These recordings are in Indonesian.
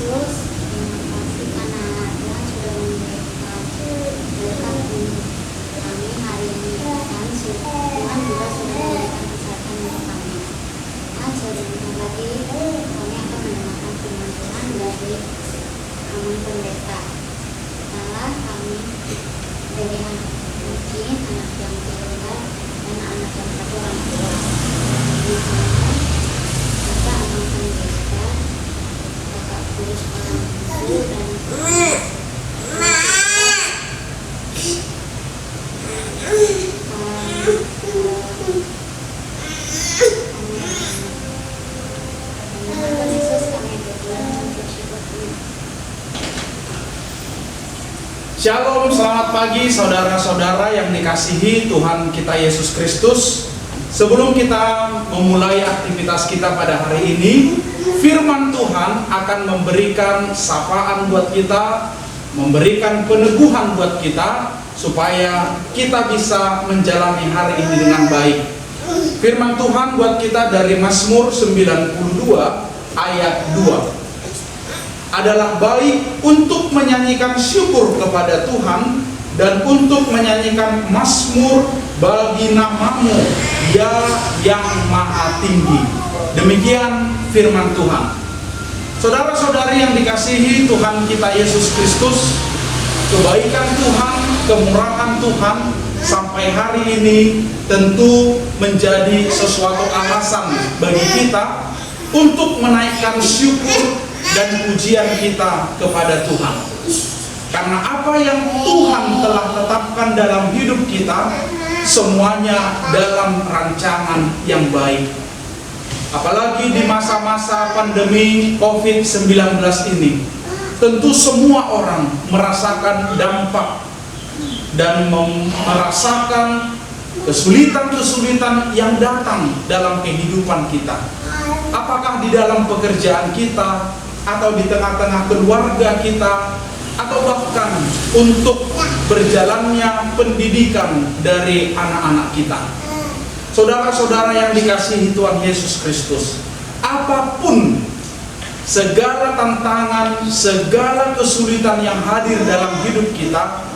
Yesus, terima kasih karena Tuhan sudah memberikan berkat untuk kami hari ini. Dan Tuhan juga sudah memberikan kesehatan untuk kami. Dan sebentar lagi kami akan mendengarkan firman Tuhan dari Aman Pendeta. Setelah kami dari anak mungkin anak yang tunggal dan anak yang satu orang tua. Di sana ada Aman Pendeta, Bapak Tulis orang itu dan Shalom, selamat pagi saudara-saudara yang dikasihi Tuhan kita Yesus Kristus. Sebelum kita memulai aktivitas kita pada hari ini, firman Tuhan akan memberikan sapaan buat kita, memberikan peneguhan buat kita, supaya kita bisa menjalani hari ini dengan baik. Firman Tuhan buat kita dari Mazmur 92 ayat 2. Adalah baik untuk menyanyikan syukur kepada Tuhan dan untuk menyanyikan mazmur bagi namamu ya yang maha tinggi. Demikian firman Tuhan. Saudara-saudari yang dikasihi Tuhan kita Yesus Kristus, kebaikan Tuhan, kemurahan Tuhan sampai hari ini tentu menjadi sesuatu alasan bagi kita untuk menaikkan syukur dan pujian kita kepada Tuhan. Karena apa yang Tuhan telah tetapkan dalam hidup kita, semuanya dalam rancangan yang baik. Apalagi di masa-masa pandemi COVID-19 ini, tentu semua orang merasakan dampak dan merasakan kesulitan-kesulitan yang datang dalam kehidupan kita. Apakah di dalam pekerjaan kita, atau di tengah-tengah keluarga kita, atau bahkan untuk berjalannya pendidikan dari anak-anak kita. Saudara-saudara yang dikasihi Tuhan Yesus Kristus, apapun segala tantangan, segala kesulitan yang hadir dalam hidup kita,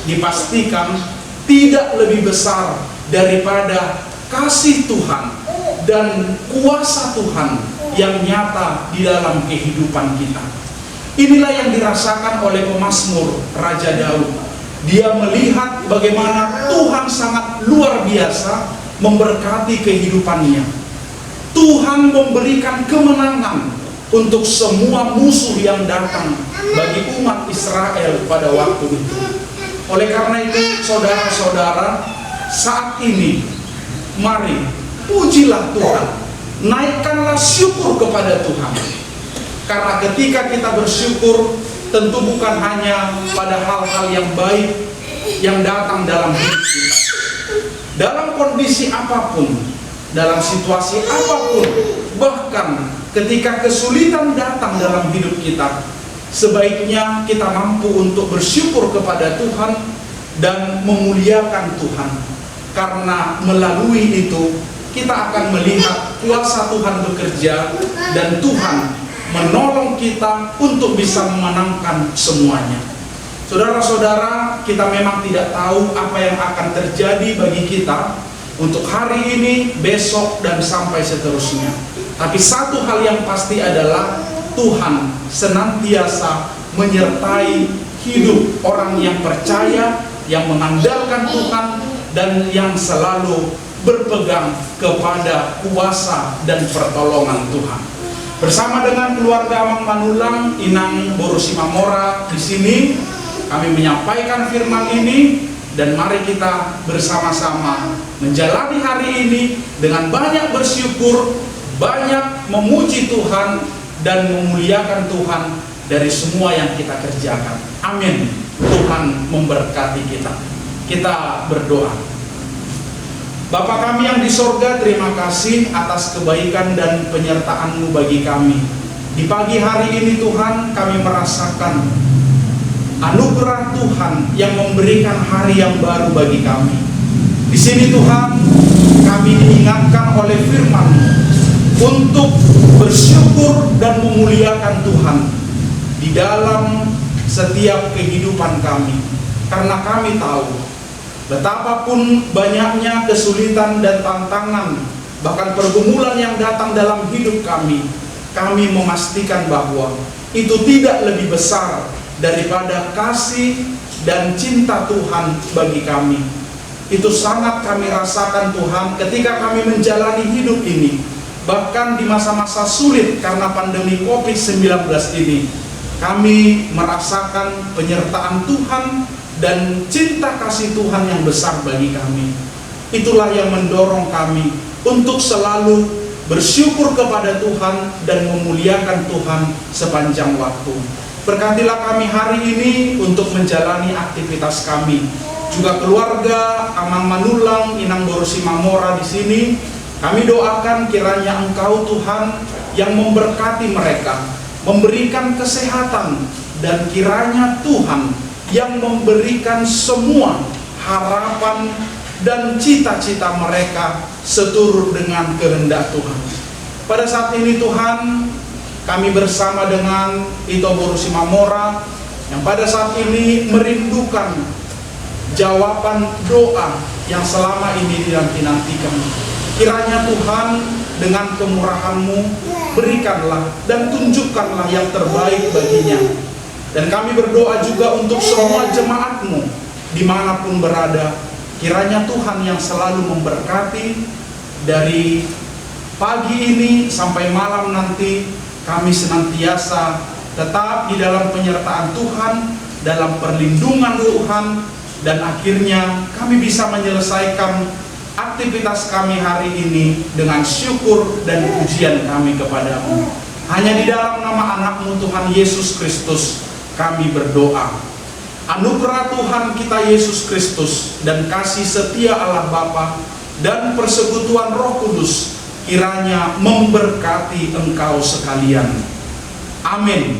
dipastikan tidak lebih besar daripada kasih Tuhan dan kuasa Tuhan yang nyata di dalam kehidupan kita. Inilah yang dirasakan oleh pemazmur Raja Daud. Dia melihat bagaimana Tuhan sangat luar biasa memberkati kehidupannya. Tuhan memberikan kemenangan untuk semua musuh yang datang bagi umat Israel pada waktu itu. Oleh karena itu, saudara-saudara, saat ini mari pujilah Tuhan, naikkanlah syukur kepada Tuhan. Karena ketika kita bersyukur, tentu bukan hanya pada hal-hal yang baik yang datang dalam hidup kita. Dalam kondisi apapun, dalam situasi apapun, bahkan ketika kesulitan datang dalam hidup kita, sebaiknya kita mampu untuk bersyukur kepada Tuhan dan memuliakan Tuhan. Karena melalui itu kita akan melihat kuasa Tuhan bekerja dan Tuhan menolong kita untuk bisa memenangkan semuanya. Saudara-saudara, kita memang tidak tahu apa yang akan terjadi bagi kita untuk hari ini, besok, dan sampai seterusnya. Tapi satu hal yang pasti adalah Tuhan senantiasa menyertai hidup orang yang percaya, yang mengandalkan Tuhan, dan yang selalu berpegang kepada kuasa dan pertolongan Tuhan. Bersama dengan keluarga Amang Manulang, Inang Borusimamora di sini, kami menyampaikan firman ini, dan mari kita bersama-sama menjalani hari ini dengan banyak bersyukur, banyak memuji Tuhan, dan memuliakan Tuhan dari semua yang kita kerjakan. Amin. Tuhan memberkati kita. Kita berdoa. Bapa kami yang di sorga, terima kasih atas kebaikan dan penyertaan-Mu bagi kami. Di pagi hari ini Tuhan, kami merasakan anugerah Tuhan yang memberikan hari yang baru bagi kami. Di sini Tuhan, kami diingatkan oleh firman-Mu untuk bersyukur dan memuliakan Tuhan. di dalam setiap kehidupan kami. Karena kami tahu betapapun banyaknya kesulitan dan tantangan, bahkan pergumulan yang datang dalam hidup kami memastikan bahwa itu tidak lebih besar daripada kasih dan cinta Tuhan bagi kami. Itu sangat kami rasakan Tuhan ketika kami menjalani hidup ini. Bahkan di masa-masa sulit karena pandemi COVID-19 ini, kami merasakan penyertaan Tuhan dan cinta kasih Tuhan yang besar bagi kami. Itulah yang mendorong kami untuk selalu bersyukur kepada Tuhan dan memuliakan Tuhan sepanjang waktu. Berkatilah kami hari ini untuk menjalani aktivitas kami. Juga keluarga Amang Manulang, Inang Borosi Mamora di sini, kami doakan kiranya Engkau Tuhan yang memberkati mereka, memberikan kesehatan, dan kiranya Tuhan yang memberikan semua harapan dan cita-cita mereka seturut dengan kehendak Tuhan. Pada saat ini Tuhan, kami bersama dengan Ito Borosi Mamora yang pada saat ini merindukan jawaban doa yang selama ini dinanti-nantikan. Kiranya Tuhan dengan kemurahan-Mu berikanlah dan tunjukkanlah yang terbaik baginya. Dan kami berdoa juga untuk semua jemaat-Mu dimanapun berada. Kiranya Tuhan yang selalu memberkati dari pagi ini sampai malam nanti. Kami senantiasa tetap di dalam penyertaan Tuhan, dalam perlindungan Tuhan, dan akhirnya kami bisa menyelesaikan aktivitas kami hari ini dengan syukur dan pujian kami kepadamu. Hanya di dalam nama anak-Mu Tuhan Yesus Kristus kami berdoa. Anugerah Tuhan kita Yesus Kristus dan kasih setia Allah Bapa dan persekutuan Roh Kudus kiranya memberkati engkau sekalian. Amin.